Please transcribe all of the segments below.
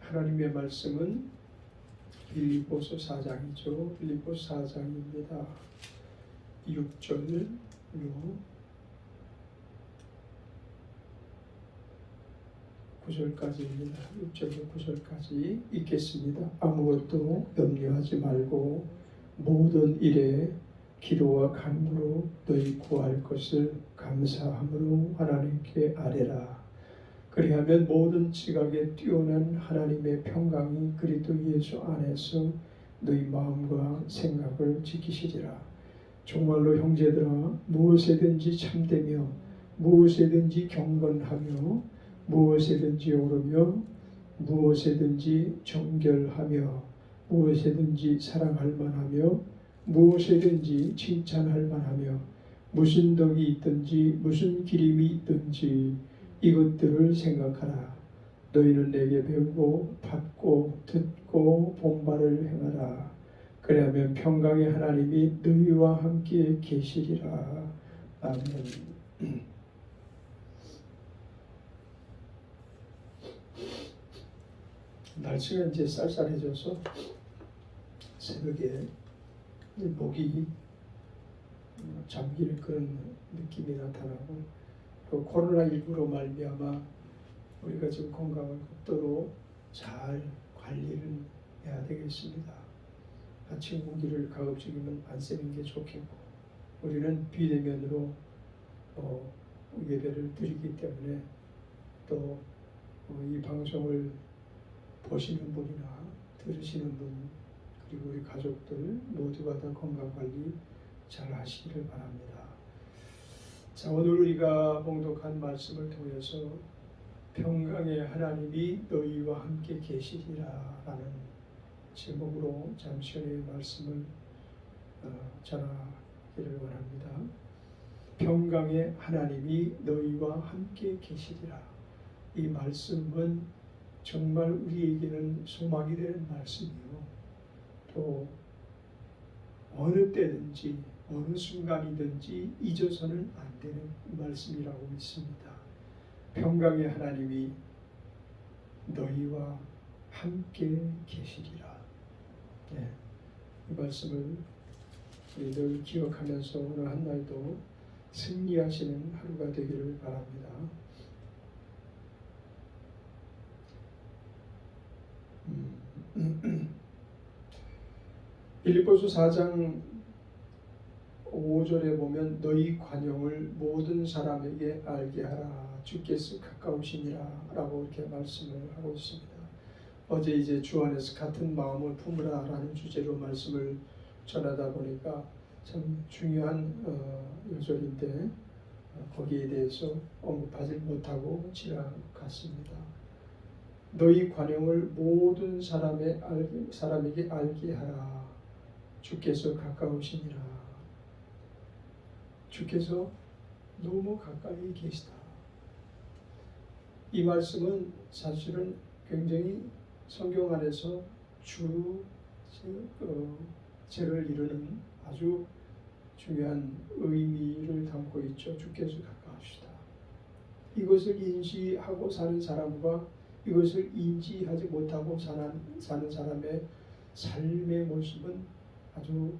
하나님의 말씀은 빌립보서 4장이죠. 빌립보서 4장입니다. 6절로 9절까지입니다. 6절로 9절까지 읽겠습니다. 아무것도 염려하지 말고 모든 일에 기도와 간구로 너희 구할 것을 감사함으로 하나님께 아뢰라. 그리하면 모든 지각에 뛰어난 하나님의 평강이 그리스도 예수 안에서 너희 마음과 생각을 지키시리라. 정말로 형제들아, 무엇에든지 참되며 무엇에든지 경건하며 무엇에든지 오르며 무엇에든지 정결하며 무엇에든지 사랑할 만하며 무엇에든지 칭찬할 만하며 무슨 덕이 있든지 무슨 기림이 있든지 이것들을 생각하라. 너희는 내게 배우고 받고 듣고 본 바를 행하라. 그리하면 평강의 하나님이 너희와 함께 계시리라. 아멘. 날씨가 이제 쌀쌀해져서 새벽에 목이 잠기는 그런 느낌이 나타나고, 또 코로나19로 말미암아 우리가 지금 건강을 극도로 잘 관리를 해야 되겠습니다. 아침 공기를 가급적이면 안 쐬는 게 좋겠고, 우리는 비대면으로 예배를 드리기 때문에 또 이 방송을 보시는 분이나 들으시는 분, 그리고 우리 가족들 모두가 다 건강관리 잘 하시기를 바랍니다. 자, 오늘 우리가 봉독한 말씀을 통해서 평강의 하나님이 너희와 함께 계시리라 라는 제목으로 잠시의 말씀을 전하기를 원합니다. 평강의 하나님이 너희와 함께 계시리라. 이 말씀은 정말 우리에게는 소망이 되는 말씀이요, 또 어느 때든지 어느 순간이든지 잊어서는 안 되는 말씀이라고 믿습니다. 평강의 하나님이 너희와 함께 계시리라. 네, 이 말씀을 늘 기억하면서 오늘 한 날도 승리하시는 하루가 되기를 바랍니다. 빌립보서 4장 5절에 보면 너희 관용을 모든 사람에게 알게 하라. 주께서 가까우시니라 라고 이렇게 말씀을 하고 있습니다. 어제 이제 주 안에서 같은 마음을 품으라 라는 주제로 말씀을 전하다 보니까 참 중요한 요절인데 거기에 대해서 언급하지 못하고 지나갔습니다. 너희 관용을 모든 사람에게 알게 하라. 주께서 가까우시니라. 주께서 너무 가까이 계시다. 이 말씀은 사실은 굉장히 성경 안에서 죄를 이루는 아주 중요한 의미를 담고 있죠. 주께서 가까우시다. 이것을 인지하고 사는 사람과 이것을 인지하지 못하고 사는 사람의 삶의 모습은 아주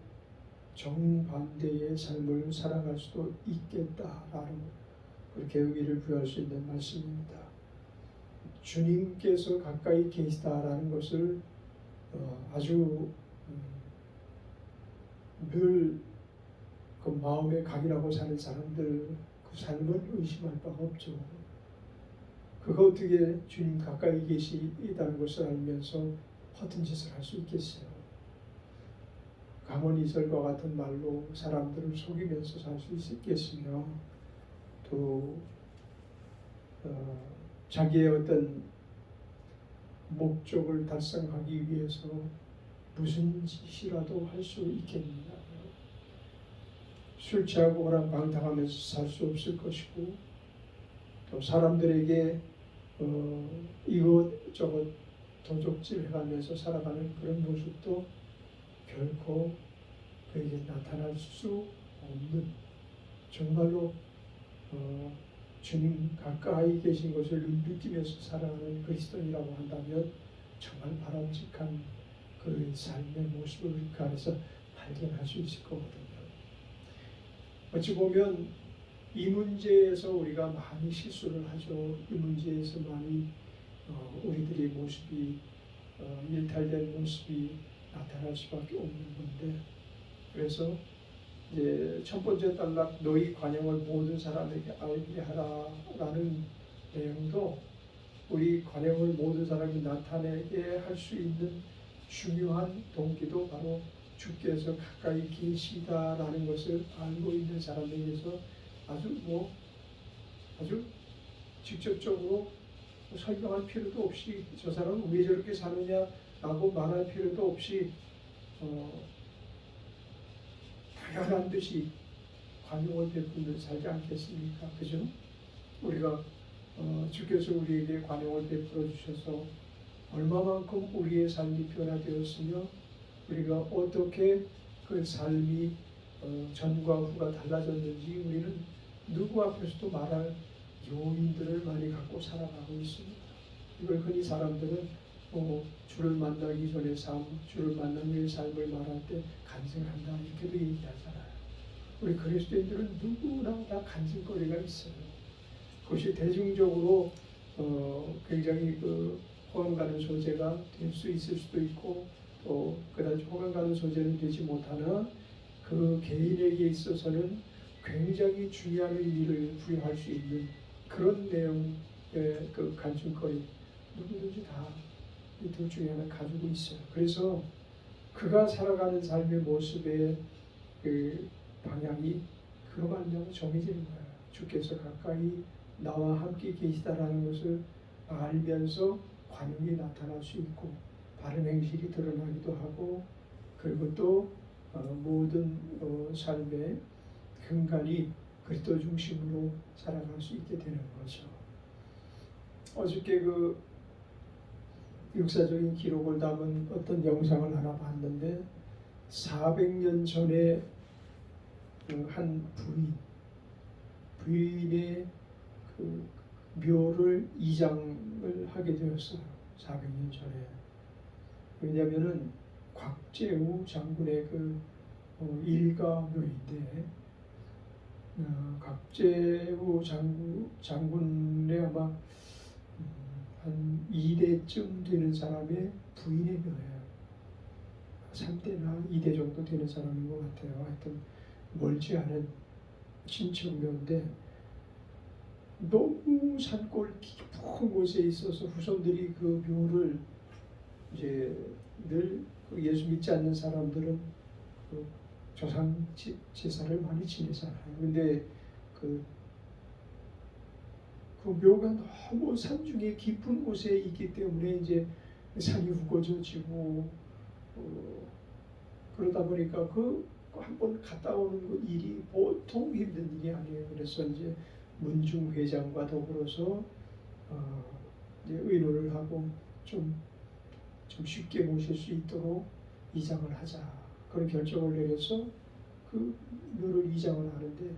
정반대의 삶을 살아갈 수도 있겠다라는 그렇게 의미를 부여할 수 있는 말씀입니다. 주님께서 가까이 계시다라는 것을 아주 늘 그 마음에 각인하고 사는 사람들 그 삶은 의심할 바가 없죠. 그가 어떻게 주님 가까이 계시다는 것을 알면서 허튼 짓을 할 수 있겠어요. 가문이설과 같은 말로 사람들을 속이면서 살 수 있겠으며, 또 자기의 어떤 목적을 달성하기 위해서 무슨 짓이라도 할 수 있겠느냐. 술 취하고 호랑방탕하면서 살 수 없을 것이고, 또 사람들에게 이것저것 도적질 해가면서 살아가는 그런 모습도 결코 그에게 나타날 수 없는, 정말로 주님 가까이 계신 것을 느끼면서 살아가는 그리스도인이라고 한다면 정말 바람직한 그 삶의 모습을 그 안에서 발견할 수 있을 거거든요. 어찌 보면 이 문제에서 우리가 많이 실수를 하죠. 이 문제에서 많이 우리들의 모습이 일탈된 모습이 나타날 수밖에 없는 건데, 그래서 이제 첫 번째 단락 너희 관용을 모든 사람에게 알게 하라라는 내용도 우리 관용을 모든 사람이 나타내게 할 수 있는 중요한 동기도 바로 주께서 가까이 계시다라는 것을 알고 있는 사람에게서 아주 직접적으로 설명할 필요도 없이 저 사람은 왜 저렇게 사느냐라고 말할 필요도 없이 당연한 듯이 관용을 베풀며 살지 않겠습니까? 그죠? 우리가 주께서 우리에게 관용을 베풀어 주셔서 얼마만큼 우리의 삶이 변화되었으며 우리가 어떻게 그 삶이 전과 후가 달라졌는지 우리는 누구 앞에서도 말할 요인들을 많이 갖고 살아가고 있습니다. 이걸 흔히 사람들은 주를 만나기 전의 삶, 주를 만난 후의 삶을 말할 때 간증한다 이렇게도 얘기하잖아요. 우리 그리스도인들은 누구나 다 간증거리가 있어요. 그것이 대중적으로 굉장히 호감 가는 소재가 될 수 있을 수도 있고 또 그다지 호감 가는 소재는 되지 못하나 그 개인에게 있어서는 굉장히 중요한 의미를 부여할 수 있는 그런 내용의 그 간증거리 누구든지 다 이 둘 중에 하나 가지고 있어요. 그래서 그가 살아가는 삶의 모습의 그 방향이 그로 말미암아 정해지는 거예요. 주께서 가까이 나와 함께 계시다라는 것을 알면서 관용이 나타날 수 있고 바른 행실이 드러나기도 하고 그리고 또 모든 삶의 근간이 그리스도 중심으로 살아갈 수 있게 되는 거죠. 어저께 그 역사적인 기록을 담은 어떤 영상을 하나 봤는데 400년 전에 한 부인의 그 묘를 이장을 하게 되었어요. 400년 전에. 왜냐하면은 곽재우 장군의 그 일가묘인데 곽재우 장군의 아마 한 2대쯤 되는 사람의 부인의 묘예요. 3대나 2대 정도 되는 사람인 것 같아요. 하여튼 멀지 않은 친척묘인데 너무 산골 깊은 곳에 있어서 후손들이 그 묘를 이제 늘 예수 믿지 않는 사람들은 그 조상 제사를 많이 지내잖아요. 근데 그 묘가 너무 산중에 깊은 곳에 있기 때문에 이제 산이 우거져지고 그러다 보니까 한번 갔다 오는 그 일이 보통 힘든 일이 아니에요. 그래서 이제 문중 회장과 더불어서 이제 의논을 하고 좀 쉽게 모실 수 있도록 이장을 하자 그런 결정을 내려서 그 묘를 이장을 하는데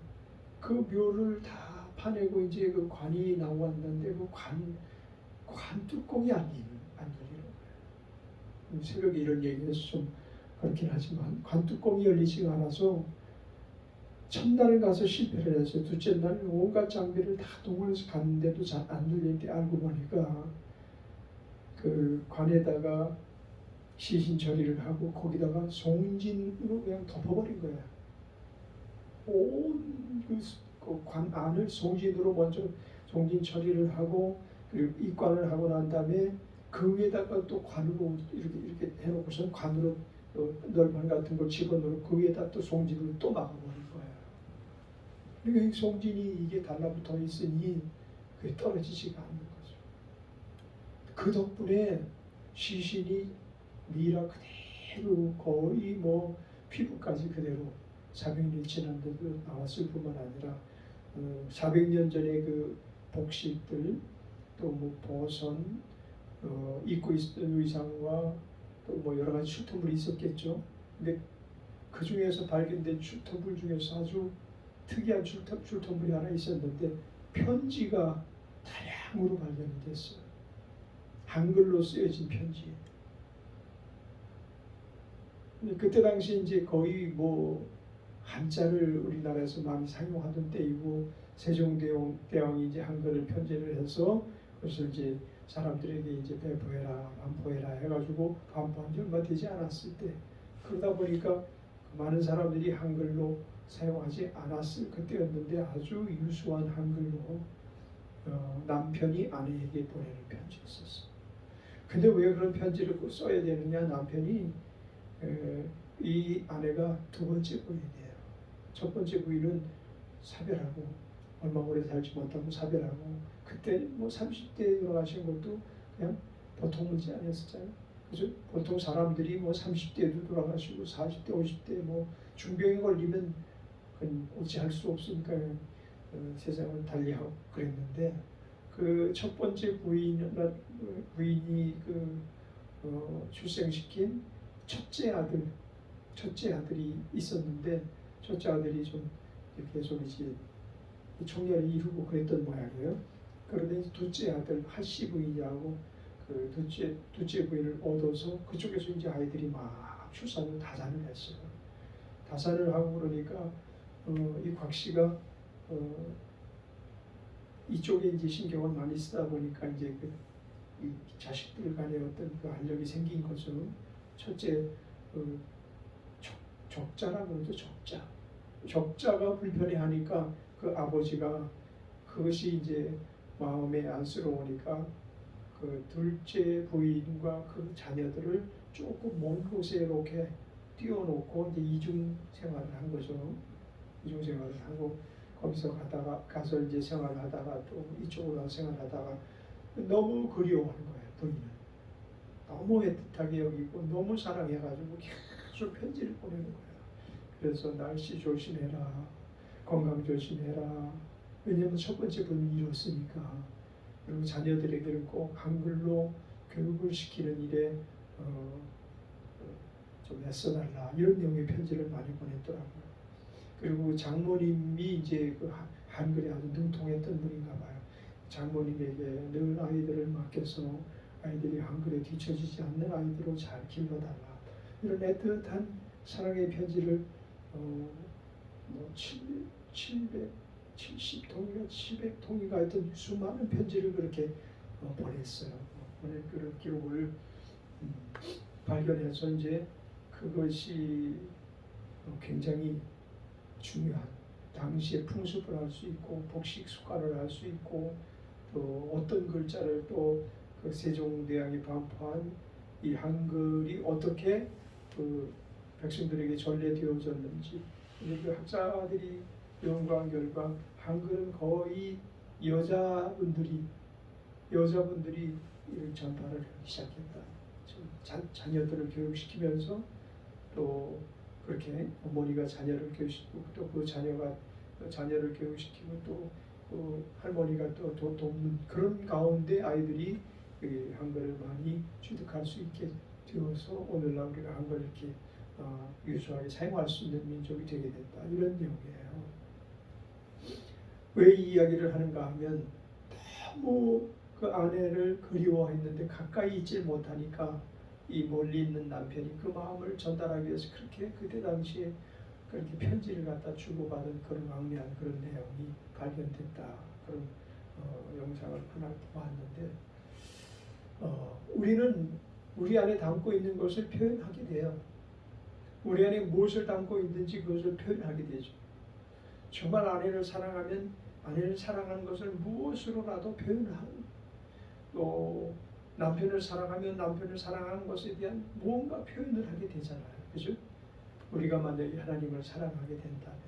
그 묘를 다 파내고 이제 그 관이 나왔는데 그 관 뚜껑이 안 열리는 거예요. 새벽에 이런 얘기해서 좀 그렇긴 하지만 관 뚜껑이 열리지가 않아서 첫날은 가서 실패를 했어요. 둘째 날은 온갖 장비를 다 동원해서 갔는데도 잘 안 열리는데 알고 보니까 그 관에다가 시신 처리를 하고 거기다가 송진으로 그냥 덮어버린 거예요. 온 그 관 안을 송진으로 먼저 송진 처리를 하고 그리고 입관을 하고 난 다음에 그 위에다가 또 관으로 이렇게 해놓고서 관으로 널판 같은 걸 집어넣고 그 위에다 또 송진으로 또 막아버린 거예요. 그러니까 이 송진이 이게 달라붙어 있으니 그게 떨어지지가 않는 거죠. 그 덕분에 시신이 미라 그대로 거의 뭐 피부까지 그대로 400년이 지났는데도 나왔을 뿐만 아니라 400년 전에 그 복식들 또 뭐 보선 입고 있던 의상과 또 뭐 여러 가지 출토물이 있었겠죠. 근데 그 중에서 발견된 출토물 중에서 아주 특이한 출토물이 하나 있었는데 편지가 다량으로 발견됐어요. 한글로 쓰여진 편지. 그때 당시 이제 거의 뭐 한자를 우리나라에서 많이 사용하던 때이고 세종대왕이 이제 한글을 편제를 해서 그것을 이제 사람들에게 이제 배포해라, 반포해라 해가지고 반포한 지 얼마 되지 않았을 때 그러다 보니까 많은 사람들이 한글로 사용하지 않았을 그때였는데 아주 유수한 한글로 남편이 아내에게 보내는 편지였었어. 근데 왜 그런 편지를 꼭 써야 되느냐? 남편이 이 아내가 두 번째 부인이에요. 첫 번째 부인은 사별하고 얼마 오래 살지 못하고 사별하고 그때 뭐 30대에 돌아가신 것도 그냥 보통 문제 아니었었잖아요. 그죠? 보통 사람들이 뭐 30대에도 돌아가시고 40대, 50대 뭐 중병에 걸리면 그건 어찌할 수 없으니까 세상을 달리하고 그랬는데 그 첫 번째 부인이 출생시킨 첫째 아들이 있었는데 첫째 아들이 좀 계속 이제 총애를 이루고 그랬던 모양이에요. 그런데 둘째 아들 하씨 부인이라고 그 둘째 부인을 얻어서 그쪽에서 이제 아이들이 막 출산을 다산을 했어요. 다산을 하고 그러니까 이 곽 씨가 이쪽에 이제 신경을 많이 쓰다 보니까 이제 이 자식들 간에 어떤 그 알력이 생긴 거죠. 첫째 적자라고 그러죠. 적자가 불편해하니까 그 아버지가 그것이 이제 마음에 안쓰러우니까 그 둘째 부인과 그 자녀들을 조금 먼 곳에 이렇게 띄워놓고 이제 이중 생활을 한 거죠. 이중 생활을 하고 거기서 가서 이제 생활하다가 또 이쪽으로 생활하다가 너무 그리워하는 거예요. 부인은 너무 애틋하게 여기고 너무 사랑해가지고 계속 편지를 보내는 거예요. 그래서 날씨 조심해라, 건강 조심해라. 왜냐하면 첫 번째 분이 잃었으니까. 그리고 자녀들에게는 꼭 한글로 교육을 시키는 일에 좀 애써달라 이런 내용의 편지를 많이 보냈더라고요. 그리고 장모님이 이제 그 한글에 아주 능통했던 분인가 봐요. 장모님에게 늘 아이들을 맡겨서 아이들이 한글에 뒤처지지 않는 아이들로 잘 길러달라 이런 애틋한 사랑의 편지를 뭐 770통인가 700통인가 하여튼 수많은 편지를 그렇게 보냈어요. 보낸 그런 기록을 발견해서 이제 그것이 굉장히 중요한 당시의 풍습을 알 수 있고 복식 습관을 알 수 있고 또 어떤 글자를 또 그 세종대왕이 반포한 이 한글이 어떻게 그 백성들에게 전래되어졌는지 그 학자들이 연구한 결과 한글은 거의 여자분들이 전파를 하기 시작했다. 자녀들을 교육시키면서 또 그렇게 어머니가 자녀를 교육시키고 또 그 자녀가 자녀를 교육시키고 또 그 할머니가 또 돕는 그런 가운데 아이들이 그 한글을 많이 취득할 수 있게 되어서 오늘날 우리가 한글을 이렇게 유수하게 사용할 수 있는 민족이 되게 됐다. 이런 내용이에요. 왜 이 이야기를 하는가 하면 너무 그 아내를 그리워했는데 가까이 있질 못하니까 이 멀리 있는 남편이 그 마음을 전달하기 위해서 그렇게 그때 당시에 그렇게 편지를 갖다 주고받은 그런 왕래한 그런 내용이 발견됐다. 그런 영상을 하나 보았는데 우리는 우리 안에 담고 있는 것을 표현하게 돼요. 우리 안에 무엇을 담고 있는지 그것을 표현하게 되죠. 정말 아내를 사랑하면 아내를 사랑하는 것을 무엇으로라도 표현하고 또 남편을 사랑하면 남편을 사랑하는 것에 대한 무언가 표현을 하게 되잖아요. 그죠? 우리가 만약에 하나님을 사랑하게 된다면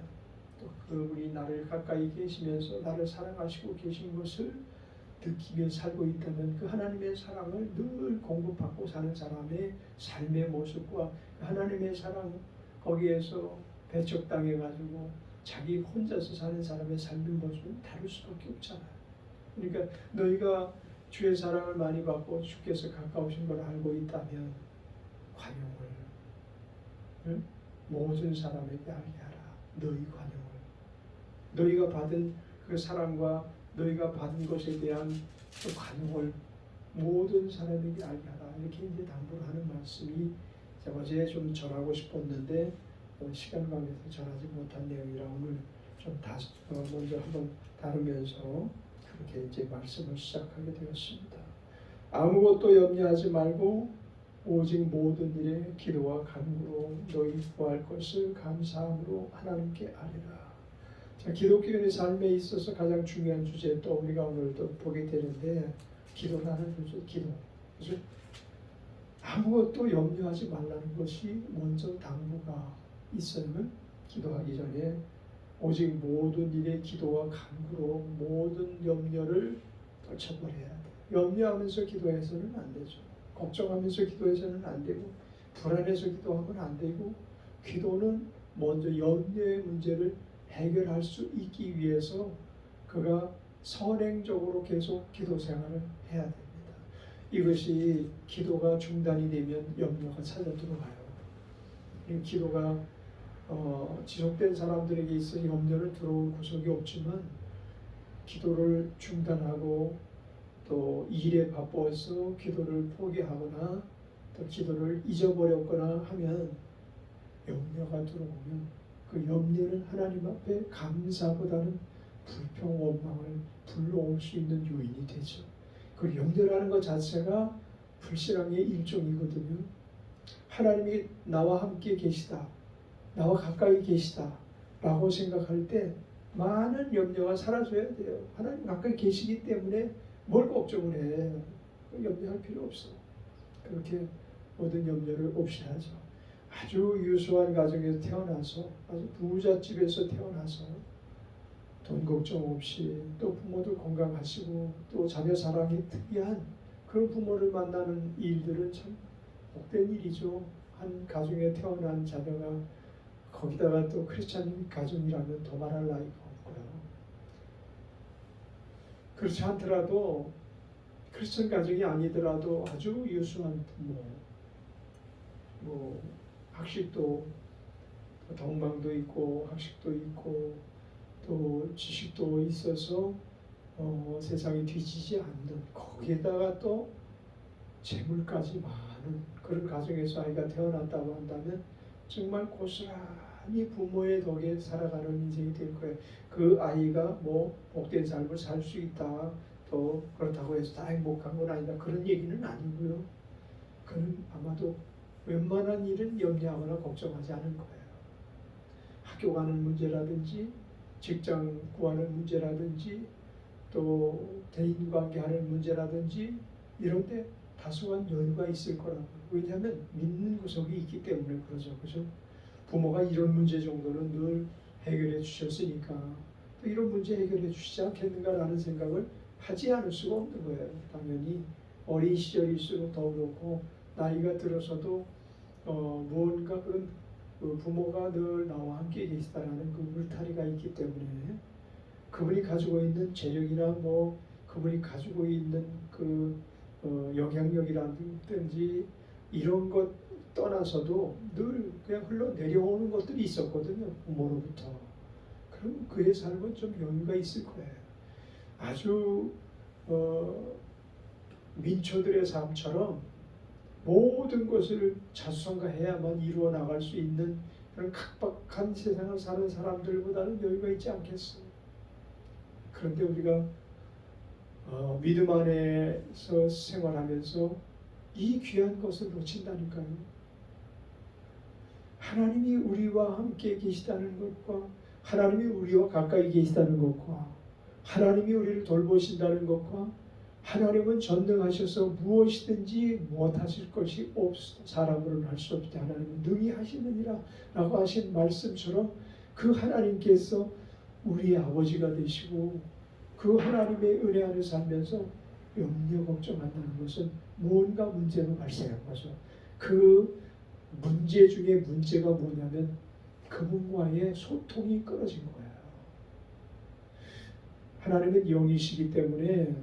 또 그분이 나를 가까이 계시면서 나를 사랑하시고 계신 것을 느끼며 살고 있다면 그 하나님의 사랑을 늘 공급받고 사는 사람의 삶의 모습과 하나님의 사랑 거기에서 배척당해가지고 자기 혼자서 사는 사람의 삶의 모습은 다를 수밖에 없잖아요. 그러니까 너희가 주의 사랑을 많이 받고 주께서 가까우신 걸 알고 있다면 관용을 모든 사람에게 알게 하라. 너희 관용을 너희가 받은 그 사랑과 너희가 받은 것에 대한 그 관용을 모든 사람에게 알게 하라. 이렇게 이제 당부를 하는 말씀이 어제 좀 전하고 싶었는데 시간 관계에서 전하지 못한 내용이라 오늘 좀 먼저 한번 다루면서 그렇게 이제 말씀을 시작하게 되었습니다. 아무것도 염려하지 말고 오직 모든 일에 기도와 간구로 너희 구할 것을 감사함으로 하나님께 아뢰라. 자, 기독교인의 삶에 있어서 가장 중요한 주제 또 우리가 오늘도 보게 되는데 기도라는 주제, 기도. 그래서 아무것도 염려하지 말라는 것이 먼저 당부가 있으면 기도하기 전에 오직 모든 일에 기도와 간구로 모든 염려를 떨쳐버려야 돼. 염려하면서 기도해서는 안 되죠. 걱정하면서 기도해서는 안 되고 불안해서 기도하면 안 되고 기도는 먼저 염려의 문제를 해결할 수 있기 위해서 그가 선행적으로 계속 기도 생활을 해야 됩니다. 이것이 기도가 중단이 되면 염려가 찾아 들어와요. 기도가 지속된 사람들에게 있어 염려를 들어올 구석이 없지만 기도를 중단하고 또 일에 바빠서 기도를 포기하거나 또 기도를 잊어버렸거나 하면 염려가 들어오면 그 염려는 하나님 앞에 감사보다는 불평, 원망을 불러올 수 있는 요인이 되죠. 그 염려라는 것 자체가 불신앙의 일종이거든요. 하나님이 나와 함께 계시다, 나와 가까이 계시다 라고 생각할 때 많은 염려가 사라져야 돼요. 하나님 가까이 계시기 때문에 뭘 걱정을 해. 염려할 필요 없어. 그렇게 모든 염려를 없이 하죠. 아주 유수한 가정에서 태어나서 아주 부잣집에서 태어나서 돈 걱정 없이 또 부모도 건강하시고 또 자녀 사랑이 특이한 그런 부모를 만나는 일들은 참 복된 일이죠. 한 가정에 태어난 자녀가 거기다가 또 크리스찬 가정이라면 더 말할 나위가 없고요. 그렇지 않더라도 크리스찬 가정이 아니더라도 아주 유수한 부모, 학식도 덕망도 있고 학식도 있고 또 지식도 있어서 세상이 뒤지지 않는 거기에다가 또 재물까지 많은 그런 가정에서 아이가 태어났다고 한다면 정말 고스란히 부모의 덕에 살아가는 인생이 될 거예요. 그 아이가 복된 삶을 살 수 있다, 또 그렇다고 해서 다 행복한 건 아니다, 그런 얘기는 아니고요. 그는 아마도 웬만한 일은 염려하거나 걱정하지 않을 거예요. 학교 가는 문제라든지 직장 구하는 문제라든지 또 대인관계하는 문제라든지 이런 데 다소한 여유가 있을 거라고. 왜냐하면 믿는 구석이 있기 때문에 그러죠. 그죠? 부모가 이런 문제 정도는 늘 해결해 주셨으니까 또 이런 문제 해결해 주시지 않겠는가라는 생각을 하지 않을 수가 없는 거예요. 당연히 어린 시절일수록 더 그렇고 나이가 들어서도 무언가 그런 부모가 늘 나와 함께 계시다라는 그 울타리가 있기 때문에 그분이 가지고 있는 재력이나 그분이 가지고 있는 그 영향력이라든지 이런 것 떠나서도 늘 그냥 흘러내려오는 것들이 있었거든요. 부모로부터. 그럼 그의 삶은 좀 여유가 있을 거예요. 아주 민초들의 삶처럼 모든 것을 자수성가해야만 이루어 나갈 수 있는 그런 각박한 세상을 사는 사람들보다는 여유가 있지 않겠어요. 그런데 우리가 믿음 안에서 생활하면서 이 귀한 것을 놓친다니까요. 하나님이 우리와 함께 계시다는 것과 하나님이 우리와 가까이 계시다는 것과 하나님이 우리를 돌보신다는 것과 하나님은 전능하셔서 무엇이든지 못하실 것이 없으 사람으로는 할 수 없다. 하나님은 능히 하시느니라 라고 하신 말씀처럼 그 하나님께서 우리의 아버지가 되시고 그 하나님의 은혜 안에 살면서 염려 걱정한다는 것은 무언가 문제가 발생한 거죠. 그 문제 중에 문제가 뭐냐면 그분과의 소통이 끊어진 거예요. 하나님은 영이시기 때문에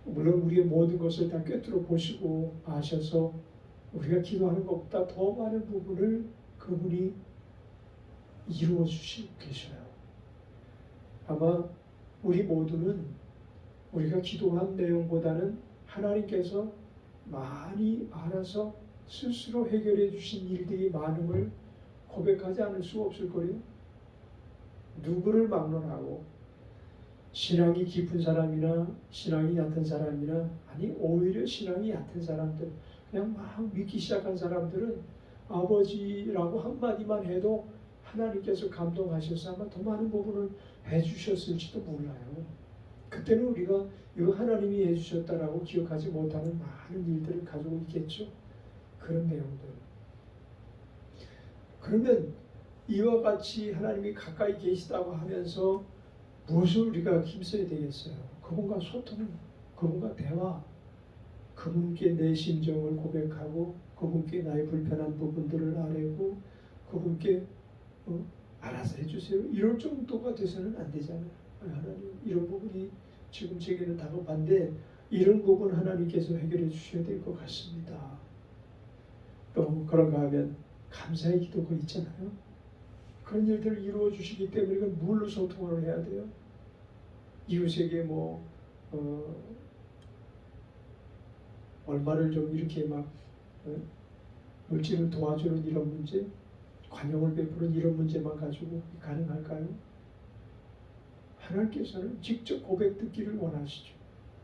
물론 우리의 모든 것을 다 꿰뚫어 보시고 아셔서 우리가 기도하는 것보다 더 많은 부분을 그분이 이루어 주시고 계셔요. 아마 우리 모두는 우리가 기도한 내용보다는 하나님께서 많이 알아서 스스로 해결해 주신 일들이 많음을 고백하지 않을 수가 없을 거예요. 누구를 막론하고 신앙이 깊은 사람이나 신앙이 얕은 사람이나, 아니 오히려 신앙이 얕은 사람들, 그냥 막 믿기 시작한 사람들은 아버지라고 한마디만 해도 하나님께서 감동하셔서 아마 더 많은 부분을 해주셨을지도 몰라요. 그때는 우리가 이거 하나님이 해주셨다라고 기억하지 못하는 많은 일들을 가지고 있겠죠. 그런 내용들. 그러면 이와 같이 하나님이 가까이 계시다고 하면서 무엇을 우리가 힘써야 되겠어요? 그분과 소통, 그분과 대화, 그분께 내 심정을 고백하고 그분께 나의 불편한 부분들을 아뢰고 그분께 알아서 해주세요. 이럴 정도가 돼서는 안 되잖아요. 하나님, 이런 부분이 지금 제게는 다급한데 이런 부분 하나님께서 해결해 주셔야 될 것 같습니다. 또 그런가 하면 감사의 기도가 있잖아요. 그런 일들을 이루어 주시기 때문에 이건 뭘로 소통을 해야 돼요? 이웃에게 얼마를 좀 이렇게 막 물질을 도와주는 이런 문제, 관용을 베푸는 이런 문제만 가지고 가능할까요? 하나님께서는 직접 고백 듣기를 원하시죠.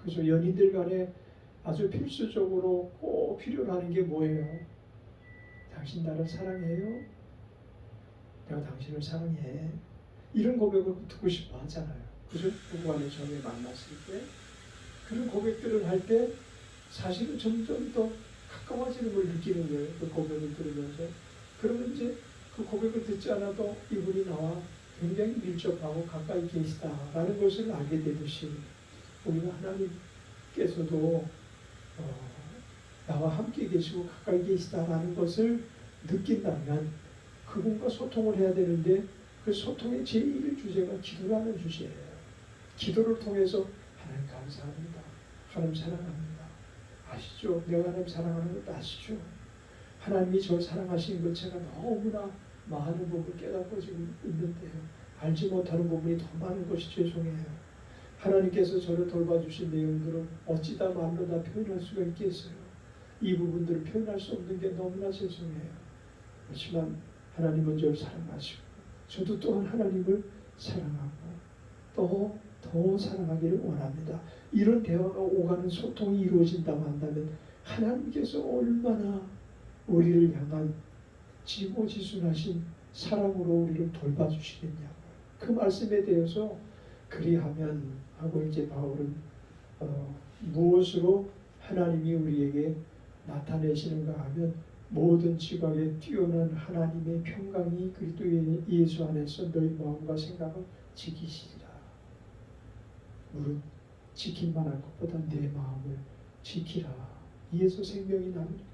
그래서 연인들 간에 아주 필수적으로 꼭 필요로 하는 게 뭐예요? 당신 나를 사랑해요? 내가 당신을 사랑해. 이런 고백을 듣고 싶어 하잖아요. 그죠? 부부간에 처음에 만났을 때 그런 고백들을 할 때 사실은 점점 더 가까워지는 걸 느끼는 거예요. 그 고백을 들으면서. 그러면 이제 그 고백을 듣지 않아도 이분이 나와 굉장히 밀접하고 가까이 계시다라는 것을 알게 되듯이 우리가 하나님께서도 나와 함께 계시고 가까이 계시다라는 것을 느낀다면 그분과 소통을 해야 되는데 그 소통의 제1 주제가 기도라는 주제예요. 기도를 통해서 하나님 감사합니다. 하나님 사랑합니다. 아시죠? 내가 하나님 사랑하는 것 아시죠? 하나님이 저를 사랑하시는 것 제가 너무나 많은 부분을 깨닫고 지금 있는데요. 알지 못하는 부분이 더 많은 것이 죄송해요. 하나님께서 저를 돌봐주신 내용들은 어찌다 말로 다 표현할 수가 있겠어요. 이 부분들을 표현할 수 없는 게 너무나 죄송해요. 그렇지만 하나님은 저를 사랑하시고 저도 또한 하나님을 사랑하고 또 더 사랑하기를 원합니다. 이런 대화가 오가는 소통이 이루어진다고 한다면 하나님께서 얼마나 우리를 향한 지고지순하신 사랑으로 우리를 돌봐주시겠냐고. 그 말씀에 대해서 그리하면 하고 이제 바울은 무엇으로 하나님이 우리에게 나타내시는가 하면 모든 지각에 뛰어난 하나님의 평강이 그리스도 예수 안에서 너희 마음과 생각을 지키시리라. 무릇 지킬 만한 것보다 내 마음을 지키라. 이에서 생명이 나누리라.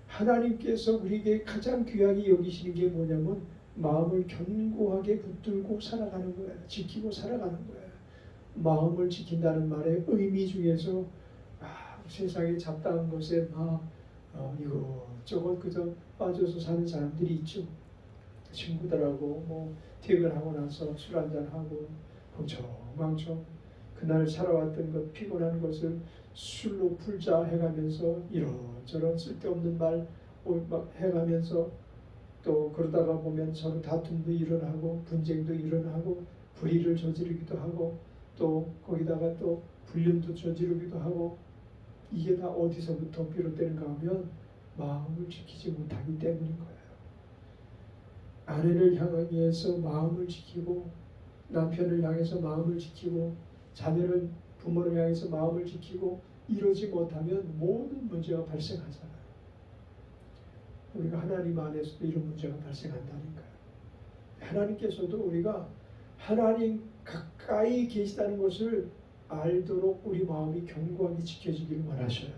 하나님께서 우리에게 가장 귀하게 여기시는 게 뭐냐면 마음을 견고하게 붙들고 살아가는 거예요. 지키고 살아가는 거예요. 마음을 지킨다는 말의 의미 중에서 세상에 잡다한 것에 이것저것 그저 빠져서 사는 사람들이 있죠. 친구들하고 퇴근하고 나서 술 한잔하고 흥청망청 그날 살아왔던 것 피곤한 것을 술로 풀자 해가면서 이런저런 쓸데없는 말 막 해가면서 또 그러다가 보면 서로 다툼도 일어나고 분쟁도 일어나고 불의를 저지르기도 하고 또 거기다가 또 불륜도 저지르기도 하고 이게 다 어디서부터 비롯되는가 하면 마음을 지키지 못하기 때문인 거예요. 아내를 향해서 마음을 지키고 남편을 향해서 마음을 지키고 자녀를 부모를 향해서 마음을 지키고 이러지 못하면 모든 문제가 발생하잖아요. 우리가 하나님 안에서도 이런 문제가 발생한다니까요. 하나님께서도 우리가 하나님 가까이 계시다는 것을 알도록 우리 마음이 견고하게 지켜지기를 원하셔요.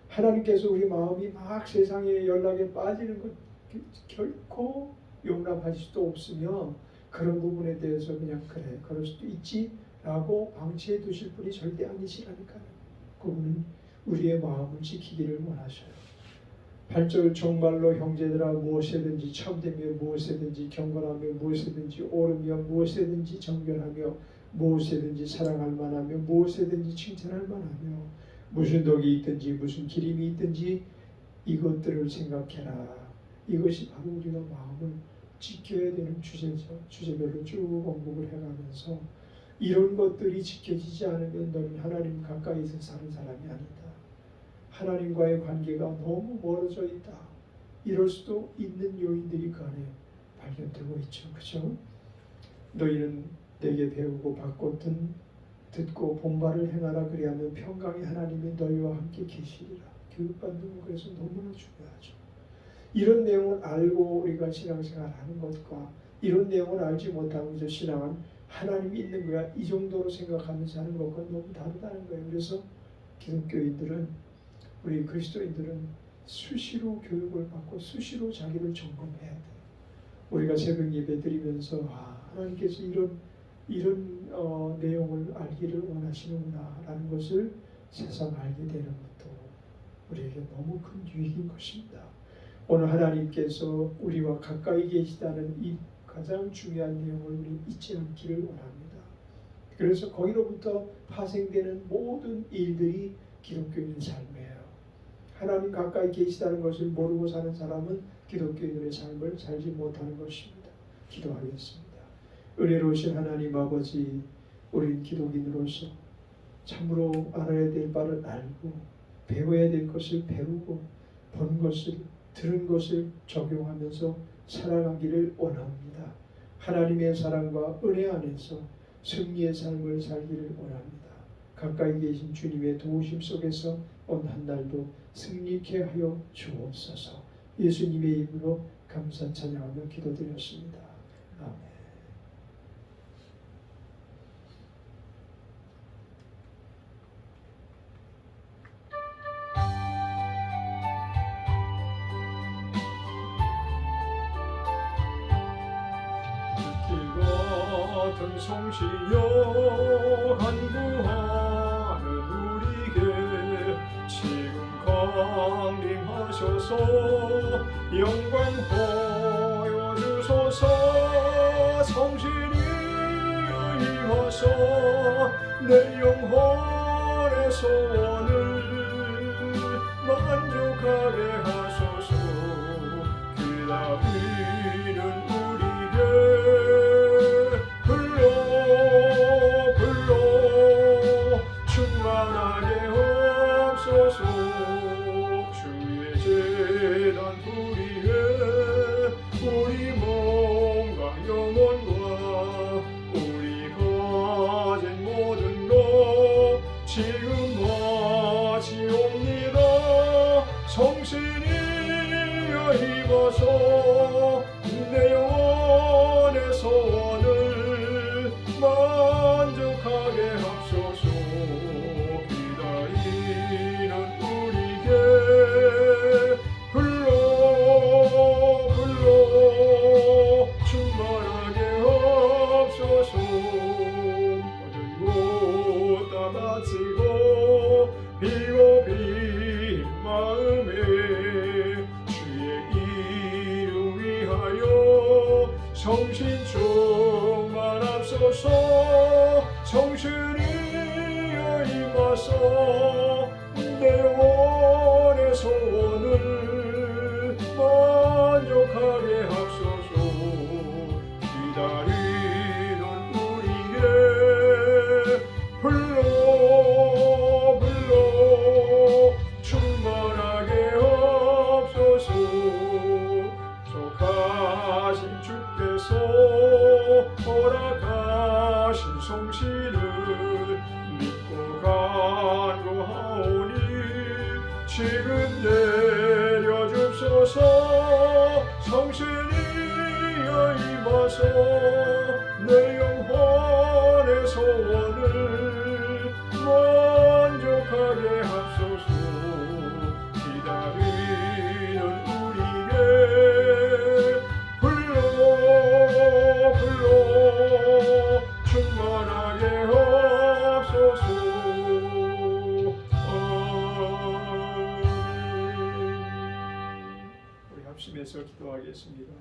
하나님께서 우리 마음이 막 세상의 연락에 빠지는 것 결코 용납하실 수도 없으며 그런 부분에 대해서 그냥 그래 그럴 수도 있지 라고 방치해 두실 분이 절대 아니시라니까요. 그분은 우리의 마음을 지키기를 원하셔요. 8절 정말로 형제들아 무엇이든지 참되며 무엇이든지 경건하며 무엇이든지 옳으며 무엇이든지 정결하며 무엇이든지 사랑할 만하며 무엇이든지 칭찬할 만하며 무슨 독이 있든지 무슨 기림이 있든지 이것들을 생각해라. 이것이 바로 우리가 마음을 지켜야 되는 주제죠. 주제별로 쭉 언급을 해가면서 이런 것들이 지켜지지 않으면 너는 하나님 가까이서 사는 사람이 아니다. 하나님과의 관계가 너무 멀어져 있다. 이럴 수도 있는 요인들이 그 안에 발견되고 있죠. 그렇죠? 너희는 내게 배우고 바꿨든 듣고 본바를 행하라. 그리하면 평강의 하나님이 너희와 함께 계시리라. 교육받는 건 그래서 너무나 중요하죠. 이런 내용을 알고 우리가 신앙생활하는 것과 이런 내용을 알지 못하고 저 신앙은 하나님이 있는 거야 이 정도로 생각하면서 하는 것과 너무 다르다는 거예요. 그래서 기독교인들은 우리 그리스도인들은 수시로 교육을 받고 수시로 자기를 점검해야 돼요. 우리가 새벽 예배 드리면서 하나님께서 이런 내용을 알기를 원하시는구나 라는 것을 새삼 알게 되는 것도 우리에게 너무 큰 유익인 것입니다. 오늘 하나님께서 우리와 가까이 계시다는 이 가장 중요한 내용을 우리 잊지 않기를 원합니다. 그래서 거기로부터 파생되는 모든 일들이 기독교인의 삶이에요. 하나님 가까이 계시다는 것을 모르고 사는 사람은 기독교인의 삶을 살지 못하는 것입니다. 기도하겠습니다. 은혜로우신 하나님 아버지, 우린 기독인으로서 참으로 알아야 될 바를 알고 배워야 될 것을 배우고 본 것을 들은 것을 적용하면서 살아가기를 원합니다. 하나님의 사랑과 은혜 안에서 승리의 삶을 살기를 원합니다. 가까이 계신 주님의 도우심 속에서 오늘 한 날도 승리케 하여 주옵소서. 예수님의 이름으로 감사 찬양하며 기도드렸습니다. 아멘. 같은 성시여 간구하는 우리에게 지금 강림하셔서 영광 보여주소서. 성신이 임하서 내 영혼의 소원을 만족하게 하소서. 기다리는 우리에게 불러 충만하게 없소서. 주의 제단 뿌리에 우리 몸과 영혼과 우리 가진 모든 것 지금 바치옵니다. 성신이여 힘어서 내 영혼의 소원을 만족하게 하소서. 기다리는 우리에게 불러 충만하게 없소서. 모든 것 다 바치고 비고 빈 마음에 주의 이름 위하여 성신 충만하소서. 성신이여 임하서 내 영혼의 소원을 만족하게 하소서. 기다리는 우리에게 불러 충만하게 없소서. 속하신 주께서 허락하신 성신을 믿고 간구하오니 지금 내려줍소서. 성신이여 임하서 내 영혼의 소원을 만족하게 하소서. 기다리는 우리에게 불러 충만하게 없소서. 우리 합심해서 기도하겠습니다.